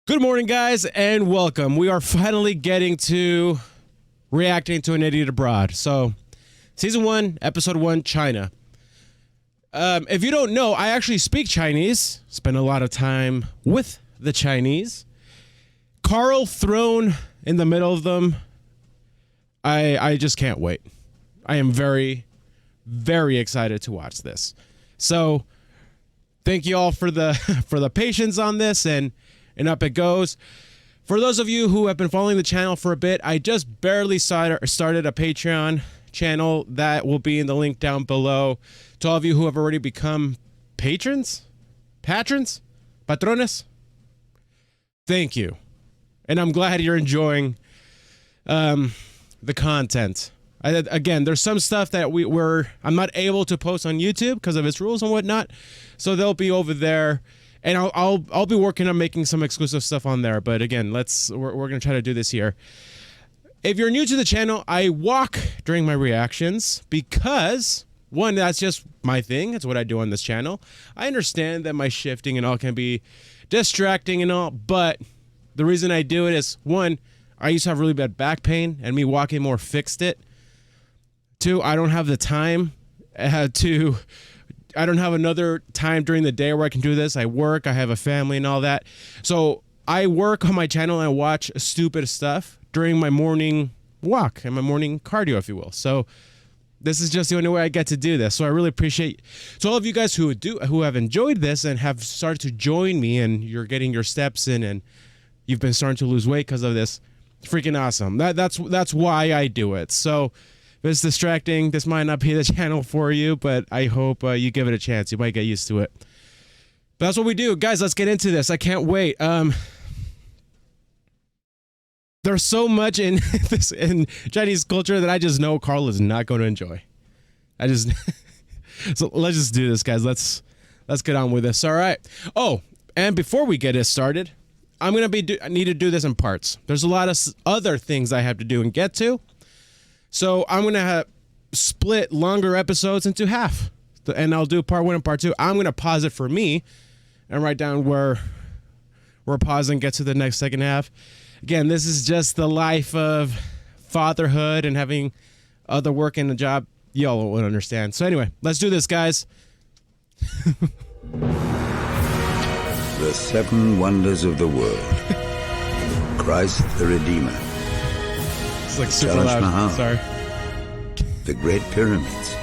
Good morning, guys, and welcome. We are finally getting to reacting to An Idiot Abroad. So, Season 1, Episode 1, China. If you don't know, I actually speak Chinese. Spend a lot of time with the Chinese. Karl thrown in the middle of them. I just can't wait. I am very, very excited to watch this. So, thank you all for the for the patience on this, and up it goes. For those of you who have been following the channel for a bit, I just barely started a Patreon channel that will be in the link down below. To all of you who have already become patrons, patrones, thank you. And I'm glad you're enjoying the content. Again, there's some stuff that I'm not able to post on YouTube because of its rules and whatnot. So they'll be over there. And I'll be working on making some exclusive stuff on there. But again, we're gonna try to do this here. If you're new to the channel, I walk during my reactions because one, that's just my thing. It's what I do on this channel. I understand that my shifting and all can be distracting and all, but the reason I do it is one, I used to have really bad back pain, and me walking more fixed it. Two, I don't have the time I don't have another time during the day where I can do this. I work, I have a family and all that. So I work on my channel and I watch stupid stuff during my morning walk and my morning cardio, if you will. So this is just the only way I get to do this. So I really appreciate all of you guys who have enjoyed this and have started to join me, and you're getting your steps in and you've been starting to lose weight because of this. It's freaking awesome. That's why I do it. So if it's distracting, this might not be the channel for you, but I hope you give it a chance. You might get used to it. But that's what we do. Guys, let's get into this. I can't wait. There's so much in Chinese culture that I just know Karl is not going to enjoy. So let's just do this, guys. Let's get on with this. All right. Oh, and before we get it started, I need to do this in parts. There's a lot of other things I have to do and get to. So I'm going to split longer episodes into half, and I'll do part 1 and part 2. I'm going to pause it for me and write down where we're pausing, get to the next second half. Again, this is just the life of fatherhood and having other work and a job. Y'all won't understand. So anyway, let's do this, guys. The 7 wonders of the world. Christ the Redeemer. It's like super loud. Mahal. Sorry. The Great Pyramids.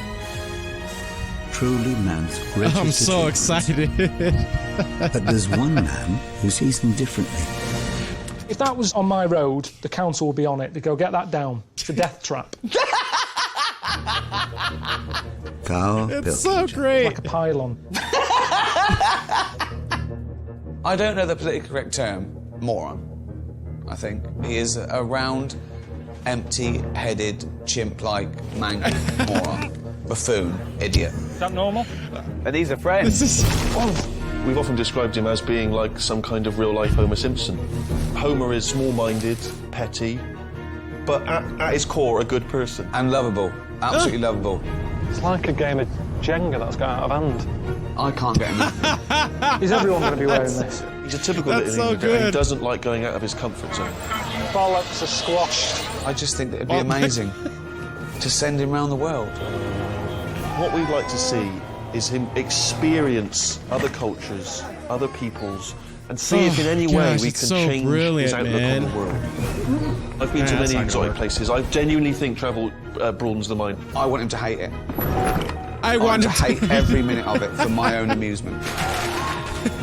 Truly man's greatest I'm so excited. But there's one man who sees them differently. If that was on my road, the council would be on it. They'd go, get that down. It's a death trap. Karl It's so great. Like a pylon. I don't know the politically correct term. Moron, I think. He is a round, empty-headed, chimp-like, mangy moron. Buffoon. Idiot. Is that normal? But he's a friend. We've often described him as being like some kind of real-life Homer Simpson. Homer is small-minded, petty, but at his core, a good person. And lovable. Absolutely lovable. It's like a game of Jenga that's got out of hand. I can't get him. Is everyone going to be wearing this? He's a typical That's little so Englander, and good. he doesn't like going out of his comfort zone. Bollocks are squashed. I just think that it'd be amazing to send him around the world. What we'd like to see is him experience other cultures, other peoples, and see if in any way gosh, we it's can so change brilliant, his outlook man. on the world. I've been to that's many not gonna exotic work. places. I genuinely think travel broadens the mind. I want him to hate it. I want want him to hate every minute of it for my own amusement.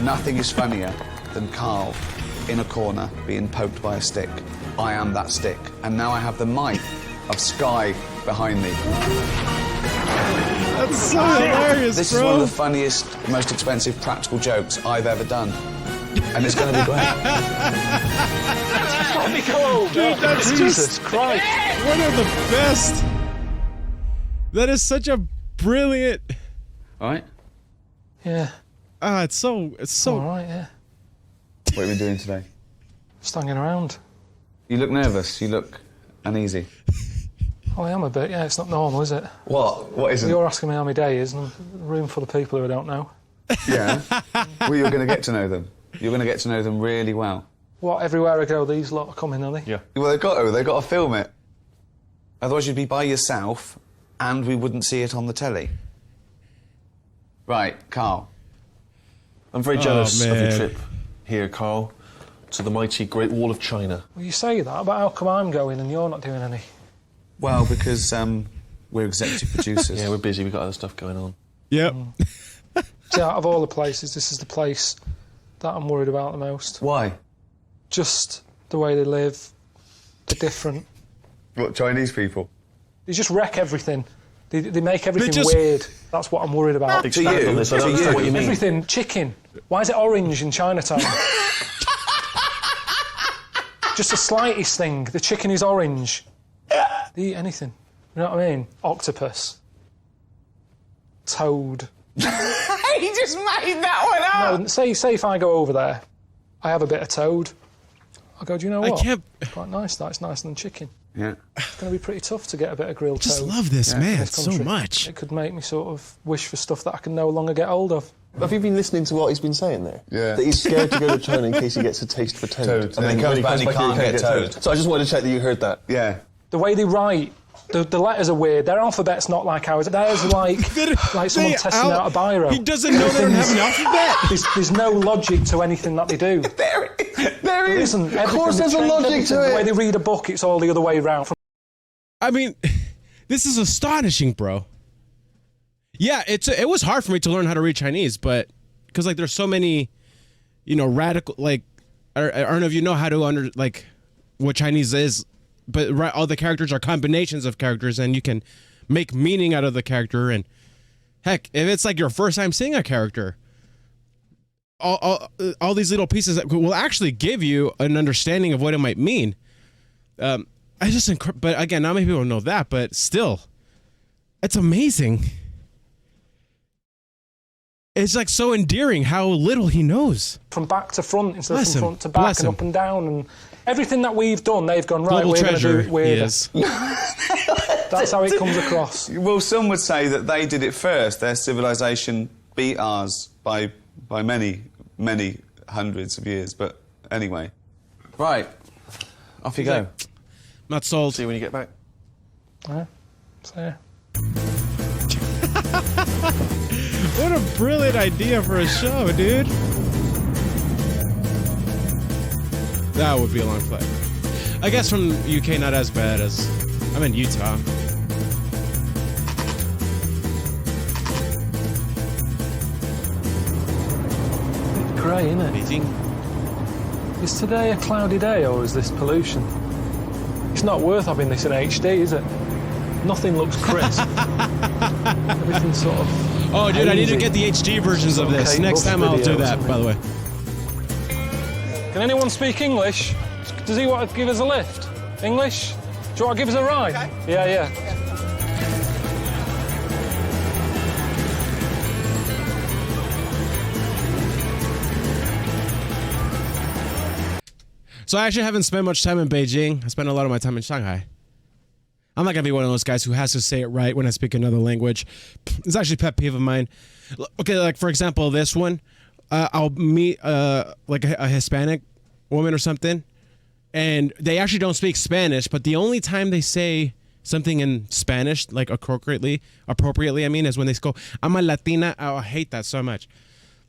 Nothing is funnier than Karl in a corner being poked by a stick. I am that stick, and now I have the might of Sky behind me. That's so hilarious, This bro. is one of the funniest, most expensive practical jokes I've ever done. And it's going to be great. Let me go! Dude, that's Jesus just Christ! one of the best. That is such a brilliant. All right? Yeah. It's so. All right, yeah. What are we doing today? Just hanging around. You look nervous. You look uneasy. Oh, I am a bit, yeah. It's not normal, is it? What? What isn't? You're asking me how my day is, and I'm a room full of people who I don't know. Yeah. Well, you're going to get to know them. You're going to get to know them really well. What, everywhere I go, these lot are coming, are they? Yeah. Well, they've got to film it. Otherwise you'd be by yourself and we wouldn't see it on the telly. Right, Carl. I'm very jealous of your man. trip here, Carl, to the mighty Great Wall of China. Well, you say that, but how come I'm going and you're not doing any? Well, because we're executive producers. Yeah, we're busy. We've got other stuff going on. Yep. See, out of all the places, this is the place that I'm worried about the most. Why? Just the way they live, they're different. What, Chinese people? They just wreck everything. They make everything just- weird. That's what I'm worried about. Expand on this. I don't understand what you mean. Everything, chicken. Why is it orange in Chinatown? Just the slightest thing. The chicken is orange. They eat anything. You know what I mean? Octopus. Toad. He just made that one up! No, say if I go over there, I have a bit of toad. I go, do you know what? I can't. Quite nice, that. It's nicer than chicken. Yeah. It's going to be pretty tough to get a bit of grilled Just toad. love this in man this so country. much. It could make me sort of wish for stuff that I can no longer get hold of. Have you been listening to what he's been saying there? Yeah. That he's scared to go to China in case he gets a taste for toad. And then comes back and he here, can't get toad. So I just wanted to check that you heard that. Yeah. The way they write, the letters are weird. Their alphabet's not like ours. Theirs like someone testing out a biro. He doesn't know they don't have an alphabet. There's no logic to anything that they do. There is. Isn't. Of course there's a logic to The it. way they read a book, it's all the other way around. I mean, this is astonishing, bro. Yeah, it was hard for me to learn how to read Chinese, but because like there's so many, radical like I don't know if you know how to what Chinese is, but all the characters are combinations of characters, and you can make meaning out of the character. And heck, if it's like your first time seeing a character, all these little pieces that will actually give you an understanding of what it might mean. But again, not many people know that, but still, it's amazing. It's like so endearing how little he knows. From back to front instead Bless of him. from front to back Bless and him. up and down. And everything that we've done, they've gone, right, Global we're going to do treasure it he weirder. is. That's how it comes across. Well, some would say that they did it first. Their civilization beat ours by many, many hundreds of years. But anyway. Right. Off you go. Not sold. See you when you get back. Yeah. So, yeah. What a brilliant idea for a show, dude. That would be a long flight. I guess from UK, not as bad as... I'm in Utah. It's grey, isn't it? Beijing. Is today a cloudy day or is this pollution? It's not worth having this in HD, is it? Nothing looks crisp. Everything's sort of... Oh, dude, I need to hazy. get the HD versions of this. Okay, Next buff time I'll video do or that, by the way. Can anyone speak English? Does he want to give us a lift? English? Do you want to give us a ride? Okay. Yeah. So I actually haven't spent much time in Beijing. I spent a lot of my time in Shanghai. I'm not going to be one of those guys who has to say it right when I speak another language. It's actually a pet peeve of mine. Okay, like, for example, this one. I'll meet, like, a Hispanic woman or something, and they actually don't speak Spanish, but the only time they say something in Spanish, like, appropriately, I mean, is when they go, I'm a Latina. Oh, I hate that so much.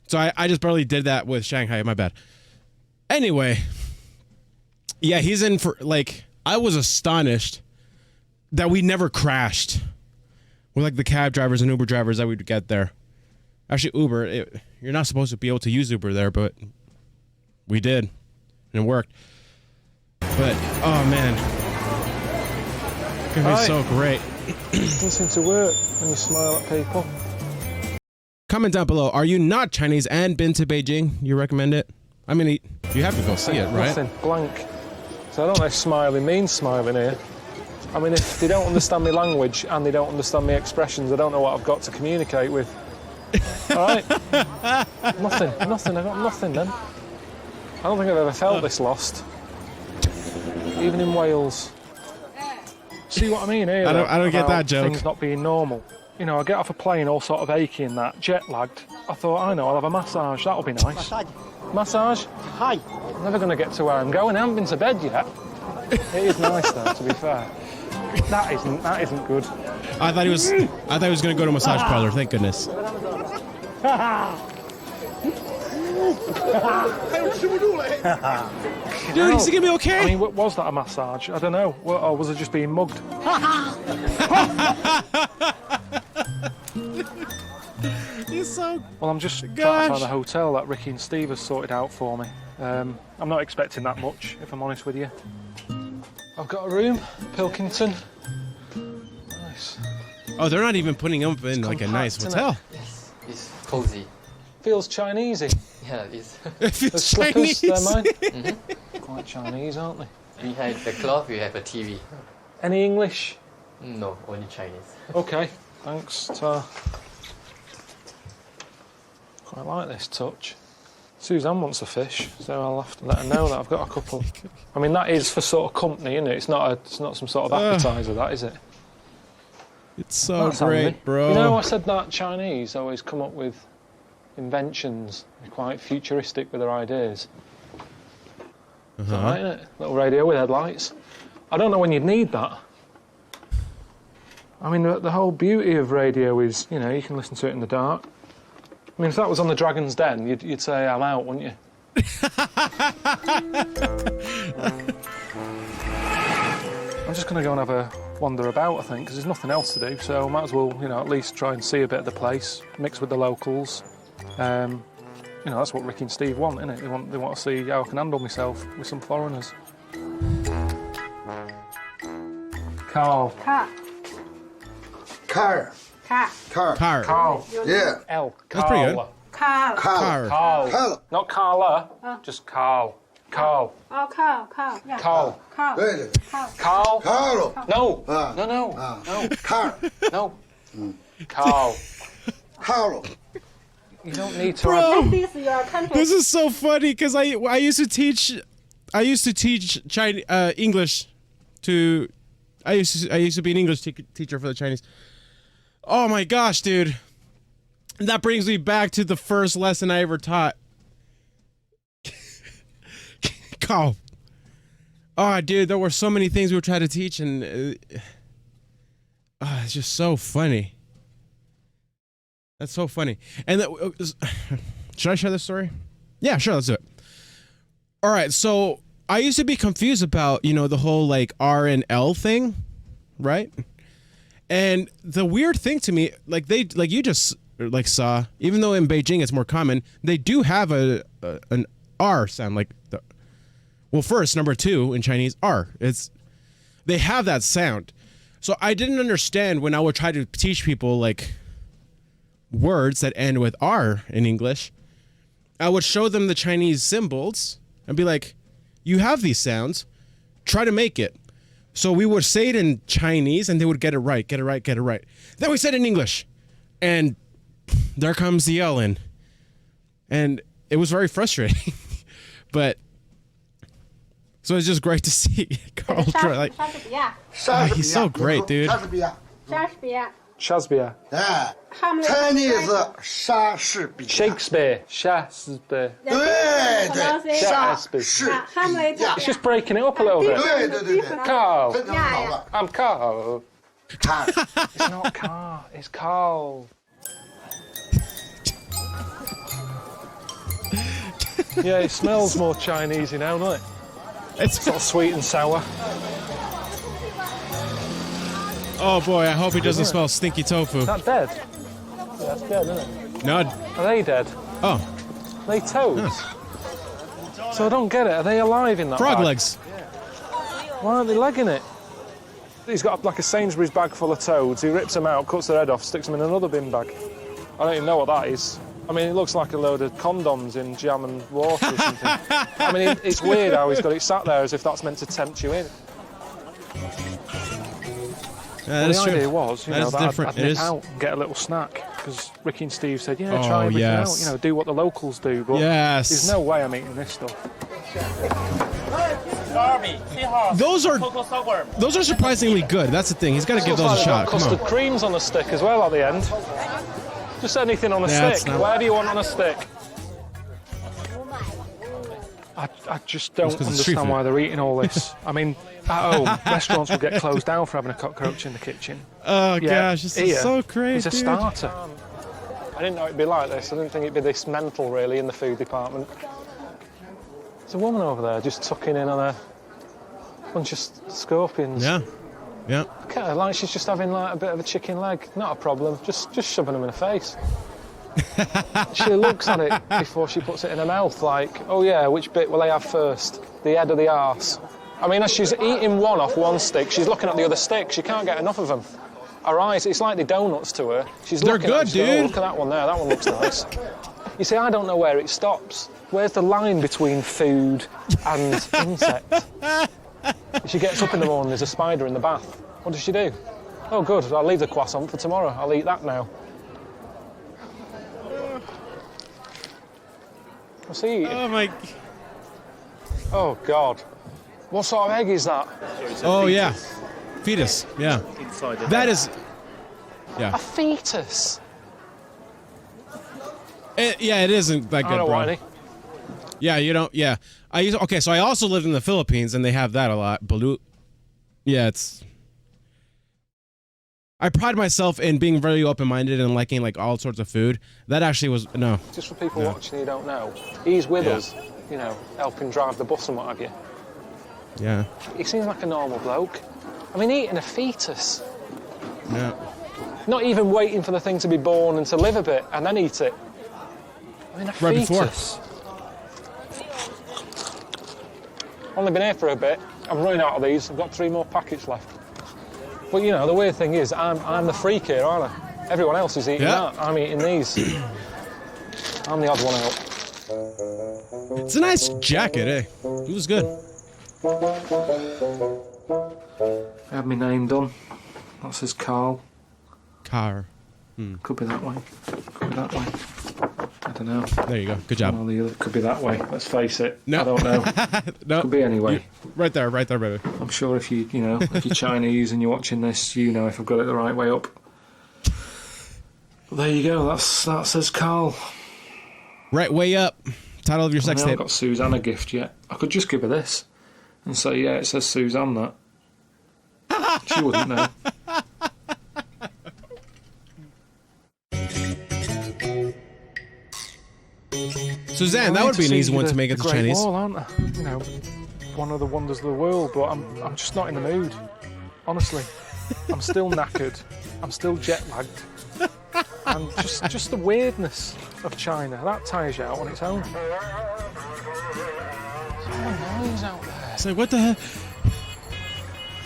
So I just barely did that with Shanghai. My bad. Anyway, yeah, he's in for, like, I was astonished that we never crashed with, like, the cab drivers and Uber drivers that we'd get there. Actually, Uber, you're not supposed to be able to use Uber there, but we did, and it worked. But, oh, man. It's going to be so great. Doesn't seem to work when you smile at people. Comment down below. Are you not Chinese and been to Beijing? You recommend it? I mean, you have to go see it, right? Nothing, blank. So I don't know if smiling means smiling here. I mean, if they don't understand my language and they don't understand my expressions, I don't know what I've got to communicate with. All right? Nothing. I got nothing then. I don't think I've ever felt this lost. Even in Wales. See what I mean here? I don't get about that joke. Things not being normal. You know, I get off a plane all sort of achy and that, jet lagged. I thought, I know, I'll have a massage. That'll be nice. Massage? Hi. never going to get to where I'm going. I haven't been to bed yet. It is nice though, to be fair. That isn't good. I thought he was going to go to a massage parlor. Thank goodness. Dude, is he gonna be okay? I mean, was that a massage? I don't know. Or was it just being mugged? He's so... Well, I'm just trying to find a hotel that Ricky and Steve have sorted out for me. I'm not expecting that much, if I'm honest with you. I've got a room, Pilkington. Nice. Oh, they're not even putting him in like a nice hotel. Yes, it's cozy. Feels Chinesey. Yeah, it's. It feels The slippers, Chinese. they're mine. Quite Chinese, aren't they? Behind the cloth, you have a TV. Any English? No, only Chinese. Okay, thanks, Tar. Quite like this touch. Suzanne wants a fish, so I'll have to let her know that I've got a couple. I mean, that is for sort of company, isn't it? It's not some sort of appetizer, that is it? It's so That's great, handy. bro. You know, I said that Chinese always come up with inventions. They're quite futuristic with their ideas. Is that right, isn't it? Little radio with headlights. I don't know when you'd need that. I mean, the whole beauty of radio is, you know, you can listen to it in the dark. I mean, if that was on the Dragon's Den, you'd say, I'm out, wouldn't you? I'm just going to go and have a wander about, I think, because there's nothing else to do, so I might as well, you know, at least try and see a bit of the place, mix with the locals. You know, that's what Ricky and Steve want, isn't it? They want to see how I can handle myself with some foreigners. Karl. Car. Car. Car. Car. Car. Karl. Yeah. L. That's pretty good. Karl. Car. Car. Karl. Karl. Not Carla, just Karl. Karl. Oh, car. Car. Yeah. Karl. Car. Really? Karl. Carl. No. Ah. No. Car. No. Karl. Carl. You don't need to. Bro. This is your country. This is so funny because I used to teach Chinese English to I used to be an English teacher for the Chinese. Oh my gosh, dude. That brings me back to the first lesson I ever taught. Carl. Oh, dude, there were so many things we were trying to teach, and it's just so funny. That's so funny. And should I share this story? Yeah, sure, let's do it. All right, so I used to be confused about, you know, the whole like R and L thing, right? And the weird thing to me, like you just like saw, even though in Beijing it's more common, they do have an R sound, like the first number 2 in Chinese R. They have that sound. So I didn't understand when I would try to teach people like words that end with R in English. I would show them the Chinese symbols and be like, you have these sounds, try to make it. So we would say it in Chinese and they would get it right. Then we said it in English. And there comes the L in. And it was very frustrating. But so it's just great to see Karl try. Like, he's so great, dude. Shakespeare. Shakespeare. Yeah. Hamlet. Chinese 莎士比亚 Shakespeare. Shakespeare. 对对莎士 Hamlet. It's just breaking it up a little bit. 对对对对 Karl. 非常好了 I'm Karl. 看 It's not Karl. It's Karl. Yeah, it smells more Chinese now, doesn't it? It's Sort of sweet and sour. oh boy, I hope he doesn't smell stinky tofu. Is that dead? Yeah, that's dead, isn't it? No. Are they dead? Oh, Are they toads? So I don't get it. Are they alive in that frog bag? legs. Why aren't they legging it? He's got like a Sainsbury's bag full of toads. He rips them out, cuts their head off, sticks them in another bin bag. I don't even know what that is. I mean, it looks like a load of condoms in jam and water or something. I mean, it's weird how he's got it sat there as if that's meant to tempt you in. Yeah, The idea was, you That know, is that different. I'd It nip is. out and get a little snack because Ricky and Steve said, yeah, Oh, try everything yes. out, you know, do what the locals do. But Yes. there's no way I'm eating this stuff. Those are surprisingly good. That's the thing. He's got to give those a shot. Come Custard on. creams on a stick as well at the end. Just anything on a Yeah, it's stick. not- Whatever you want on a stick. I just don't 'cause it's street understand food. why they're eating all this. I mean, at home, restaurants will get closed down for having a cockroach in the kitchen. Oh Yeah, gosh, this is here, so crazy. It's a starter. I didn't know it'd be like this. I didn't think it'd be this mental, really, in the food department. There's a woman over there just tucking in on a bunch of scorpions. Yeah, yeah. Look at her, like she's just having like a bit of a chicken leg. Not a problem. Just shoving them in her face. She looks at it before she puts it in her mouth, like, oh yeah, which bit will I have first? The head or the arse? I mean, as she's eating one off one stick, she's looking at the other stick. She can't get enough of them. Her eyes, it's like the donuts to her. She's They're looking good, at them, dude. oh, look at that one there. That one looks nice. You see, I don't know where it stops. Where's the line between food and insect? She gets up in the morning, there's a spider in the bath. What does she do? Oh, good, I'll leave the croissant for tomorrow. I'll eat that now. What's he eating? Oh my. Oh, God. What sort of egg is that? Oh yeah, fetus. Yeah, that is. A Yeah, fetus. yeah. It isn't that I good, don't bro. want any. Yeah, you don't. Yeah, okay. So I also lived in the Philippines, and they have that a lot. Balut. Yeah, it's. I pride myself in being very open-minded and liking like all sorts of food. That actually was no. Just for people watching who don't know, he's with us, you know, helping drive the bus and what have you. Yeah. He seems like a normal bloke. I mean, eating a fetus. Yeah. Not even waiting for the thing to be born and to live a bit and then eat it. I mean, a Right before. fetus. Only been here for a bit. I'm running out of these. I've got 3 more packets left. But you know, the weird thing is, I'm the freak here, aren't I? Everyone else is eating that. I'm eating these. I'm the odd one out. It's a nice jacket, eh? It was good. I had my name done. That says Karl. Car. Could be that way. Could be that way. I don't know. There you go. Good job. Well, the other could be that way. Let's face it. No. I don't know. No. Could be anyway. Right there, baby. I'm sure if you know, if you're Chinese and you're watching this, you know if I've got it the right way up. But there you go. That says Karl. Right way up. Title of your sex I haven't tape. got Suzanne a gift yet. I could just give her this and say, yeah, it says Suzanne that. She wouldn't know. Suzanne, that would be an easy one to make it to Great Chinese. Wall, aren't I? You know, one of the wonders of the world, but I'm just not in the mood. Honestly, I'm still knackered. I'm still jet lagged. And just the weirdness of China, that tires you out on its own. Someone noise out there. It's like, what the hell?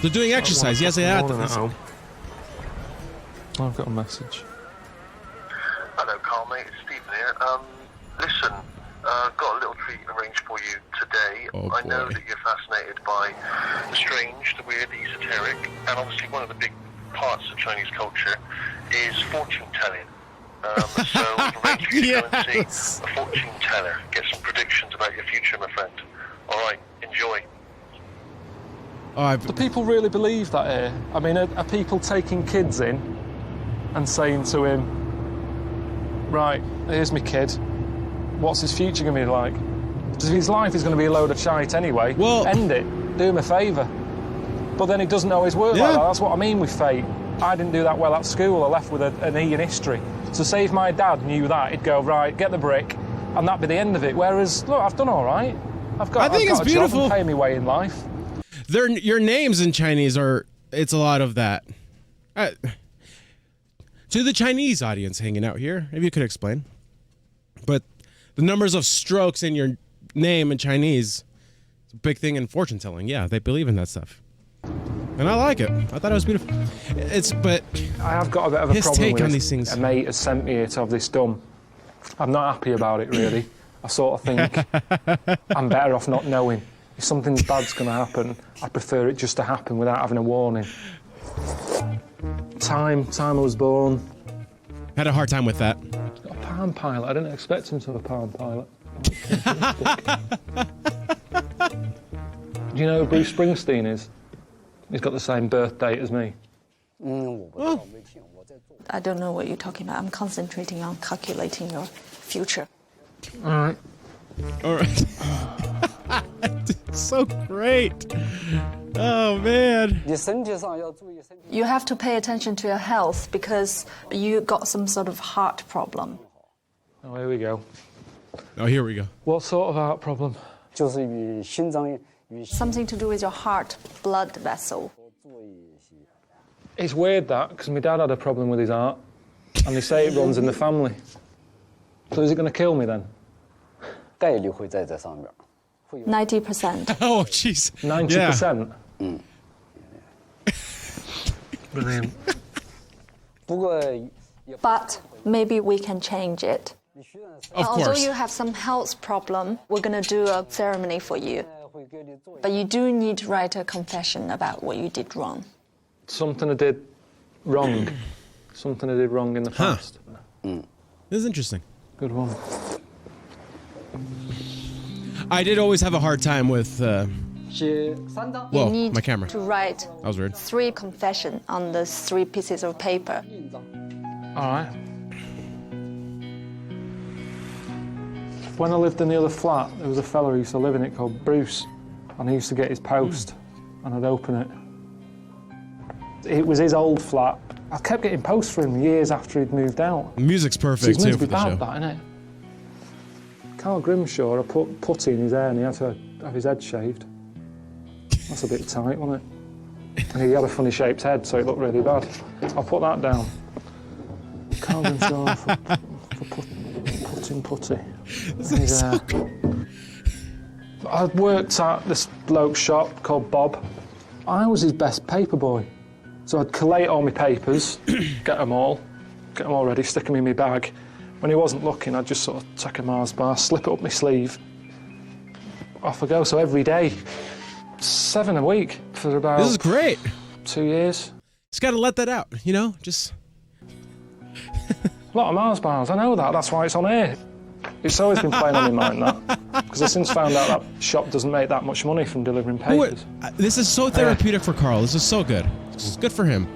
They're doing exercise. Yes, they have to. At home. I've got a message. Hello, Carl, mate. It's Stephen here. Listen, got a little treat arranged for you today. Oh, I know boy. that you're fascinated by the strange, the weird, the esoteric, and obviously one of the big parts of Chinese culture is fortune telling. So we've arranged for you to go and Yes. see a fortune teller, get some predictions about your future, my friend. All right, enjoy. Oh, Do people really believe that here? I mean, are people taking kids in and saying to him, right, here's my kid, what's his future going to be like? Because if his life is going to be a load of shite anyway, Well- end it, do him a favour. But then it doesn't always work like that. That's what I mean with fate. I didn't do that well at school. I left with an E in history. So say if my dad knew that, he'd go, right, get the brick, and that'd be the end of it. Whereas, look, I've done all right. I've got it's a job beautiful. and pay me way in life. your names in Chinese are. It's a lot of that. To the Chinese audience hanging out here, if you could explain. But the numbers of strokes in your name in Chinese, it's a big thing in fortune telling. Yeah, they believe in that stuff. And I like it. I thought it was beautiful. But I have got a bit of a his problem take with on it. these things. A mate has sent me here to have this done. I'm not happy about it, really. I sort of think I'm better off not knowing. If something bad's going to happen, I prefer it just to happen without having a warning. Time I was born. Had a hard time with that. Got a Palm Pilot. I didn't expect him to have a Palm Pilot. Do you know who Bruce Springsteen is? He's got the same birth date as me. I don't know what you're talking about. I'm concentrating on calculating your future. All right. All right. So great. Oh, man. You have to pay attention to your health because you got some sort of heart problem. Oh, here we go. Oh, here we go. What sort of heart problem? Something to do with your heart blood vessel. It's weird that, because my dad had a problem with his heart, and they say it runs in the family. So is it going to kill me then? 90%. Oh, jeez. 90%? Brilliant. But maybe we can change it. Of Although course. you have some health problem, we're going to do a ceremony for you. But you do need to write a confession about what you did wrong. Something I did wrong. Something I did wrong in the past. This is interesting. Good one. I did always have a hard time with... Whoa, You need my camera. to write That was weird. 3 confessions on the 3 pieces of paper. All right. When I lived in the other flat, there was a fella who used to live in it called Bruce, and he used to get his post, and I'd open it. It was his old flat. I kept getting posts for him years after he'd moved out. The music's So perfect, it's meant too, to for be the show. bad, that, innit? Carl Grimshaw, I put putty in his hair and he had to have his head shaved. That's a bit tight, wasn't it? And he had a funny shaped head, so it looked really bad. I'll put that down. Carl Grimshaw for putting putty. This is so I worked at this bloke's shop called Bob. I was his best paper boy. So I'd collate all my papers, get them all ready, stick them in my bag. When he wasn't looking, I'd just sort of take a Mars bar, slip it up my sleeve, off I go. So every day, 7 a week for about... This is great. 2 years. Just got to let that out, you know? Just... A lot of Mars bars, I know that, that's why it's on air. It's always been playing on my mind, that. Because I've since found out that shop doesn't make that much money from delivering papers. This is so therapeutic for Karl. This is so good. This is good for him.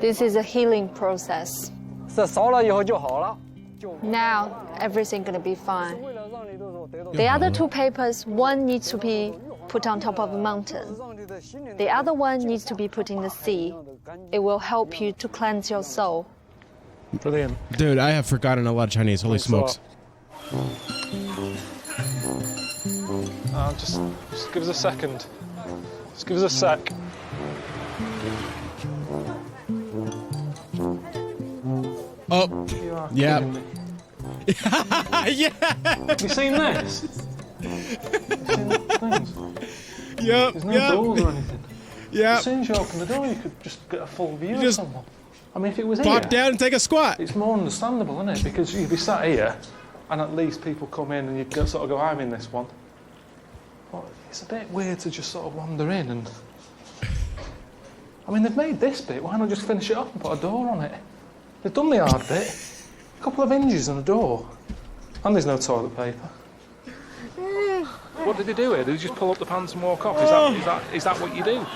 This is a healing process. Now, everything's going to be fine. The other 2 papers, one needs to be put on top of a mountain. The other one needs to be put in the sea. It will help you to cleanse your soul. Brilliant. Dude, I have forgotten a lot of Chinese. Holy smokes. Just give us a second. Just give us a sec. Oh, You are yeah. kidding me. Yeah. Have you seen this? Yep. There's no doors or anything. Yeah. As soon as you open the door, you could just get a full view of just someone. I mean, if it was Pop here, down and take a squat. it's more understandable, isn't it? Because you'd be sat here, and at least people come in and you sort of go, I'm in this one. But it's a bit weird to just sort of wander in and... I mean, they've made this bit, why not just finish it off and put a door on it? They've done the hard bit. A couple of hinges and a door. And there's no toilet paper. What did they do here? Did they just pull up the pants and walk off? Is that what you do?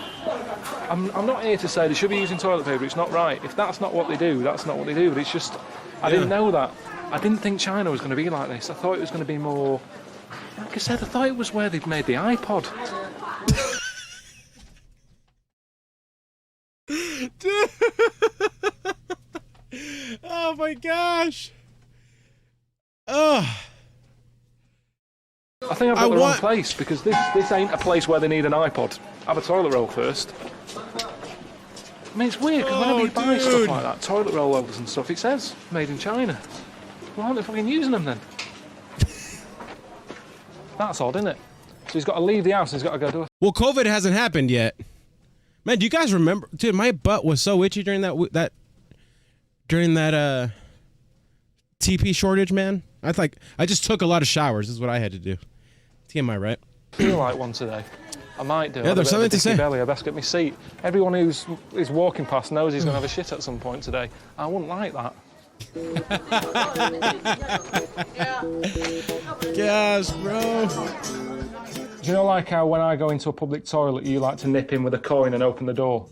I'm not here to say they should be using toilet paper. It's not right. If that's not what they do, that's not what they do. But it's just, I didn't know that. I didn't think China was going to be like this. I thought it was going to be more... Like I said, I thought it was where they'd made the iPod. Oh my gosh. Oh. I think I've got the wrong place, because this ain't a place where they need an iPod. Have a toilet roll first. I mean, it's weird, because whenever you buy stuff like that, toilet roll holders and stuff, it says made in China. Why aren't they fucking using them then? That's odd, isn't it? So he's got to leave the house and he's got to go do it. Well, COVID hasn't happened yet. Man, do you guys remember? Dude, my butt was so itchy during that TP shortage, man. I just took a lot of showers. This is what I had to do. TMI, right? I feel like one today. I might do. Yeah, there's something to say. Belly. I best get my seat. Everyone who's walking past knows he's going to have a shit at some point today. I wouldn't like that. Yes, bro. Do you know, like how when I go into a public toilet, you like to nip in with a coin and open the door?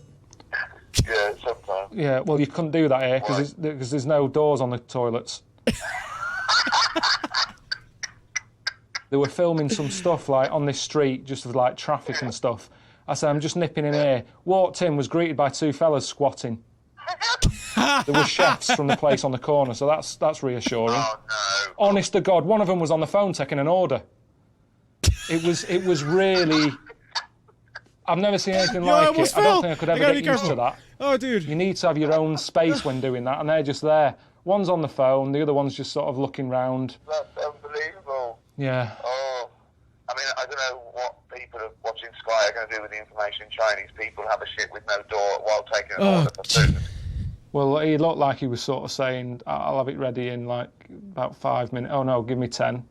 Yeah, sometimes. Yeah, well, you couldn't do that here because there's no doors on the toilets. They were filming some stuff like on this street, just with like traffic and stuff. I said, I'm just nipping in here. Walked in, was greeted by two fellas squatting. There were chefs from the place on the corner, so that's reassuring. Oh, no. Honest to God, one of them was on the phone taking an order. It was really... I've never seen anything like it. I don't think I could ever get used to that. Oh, dude. You need to have your own space when doing that, and they're just there. One's on the phone, the other one's just sort of looking round. That's unbelievable. Yeah. Oh, I mean, I don't know what people watching Sky are going to do with the information Chinese people have a shit with no door while taking an order for food. Well, he looked like he was sort of saying, I'll have it ready in like about 5 minutes. Oh no, give me 10.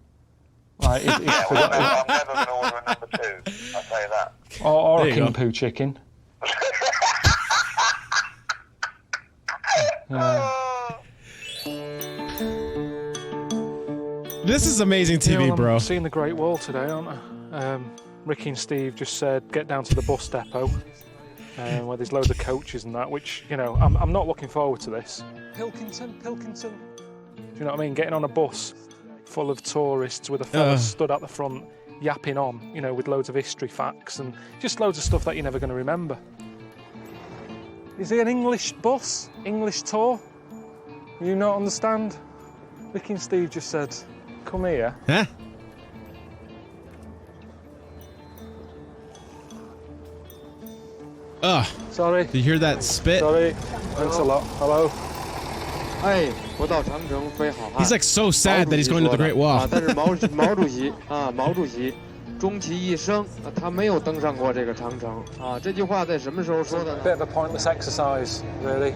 Like, I'm never going to order a number 2, I'll tell you that. Or a king poo chicken. This is amazing TV, bro. I'm seeing the Great Wall today, aren't I? Ricky and Steve just said, get down to the bus depot, where there's loads of coaches and that, which, you know, I'm not looking forward to this. Pilkington. Do you know what I mean? Getting on a bus full of tourists with a fella stood at the front yapping on, you know, with loads of history facts and just loads of stuff that you're never going to remember. Is it an English bus? English tour? You not understand? Ricky and Steve just said, come here. Huh? Sorry. Did you hear that spit? Sorry. Thanks a lot. Hello. He's like so sad that he's going to the Great Wall. 但是毛主席啊，毛主席终其一生，他没有登上过这个长城啊。这句话在什么时候说的呢 Bit of a pointless exercise, really.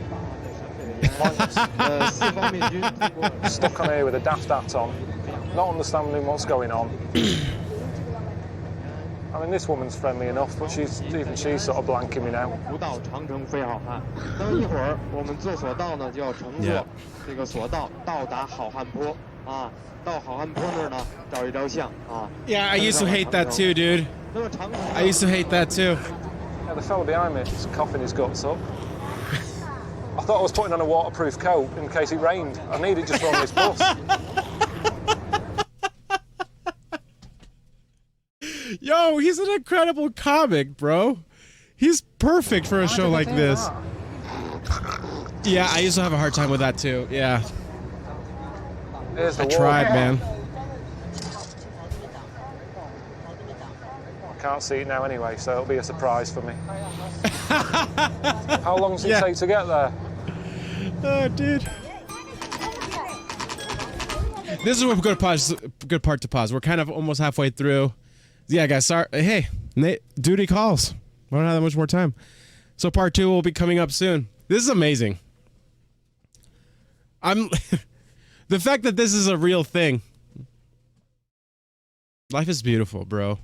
Stuck on here with a daft hat on, not understanding what's going on. I mean, this woman's friendly enough, but she's sort of blanking me now. 不到长城非好汉。等一会儿我们坐索道呢，就要乘坐这个索道到达好汉坡啊。到好汉坡那儿呢，照一照相啊。Yeah, I used to hate that too, dude. I used to hate that too. Yeah, the fella behind me is coughing his guts up. I thought I was putting on a waterproof coat in case it rained. I need it just on this bus. Yo, he's an incredible comic, bro. He's perfect for a show like this. Yeah, I used to have a hard time with that too. Yeah. I tried, man. I can't see it now anyway, so it'll be a surprise for me. How long does it take to get there? Oh, dude. This is a good part to pause. We're kind of almost halfway through. Yeah, guys, sorry. Hey, duty calls. We don't have that much more time. So part 2 will be coming up soon. This is amazing. The fact that this is a real thing. Life is beautiful, bro.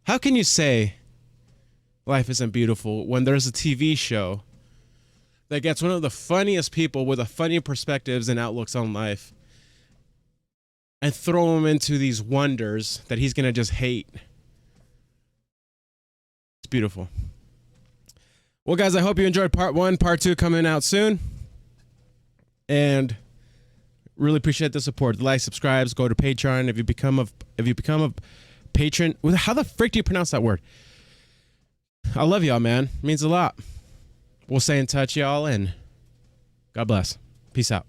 How can you say life isn't beautiful when there's a TV show that gets one of the funniest people with the funny perspectives and outlooks on life and throw him into these wonders that he's going to just hate? It's beautiful. Well, guys, I hope you enjoyed part 1. Part 2 coming out soon. And really appreciate the support. Like, subscribes, go to Patron. If you become a patron, how the frick do you pronounce that word? I love y'all, man. It means a lot. We'll stay in touch, y'all, and God bless. Peace out.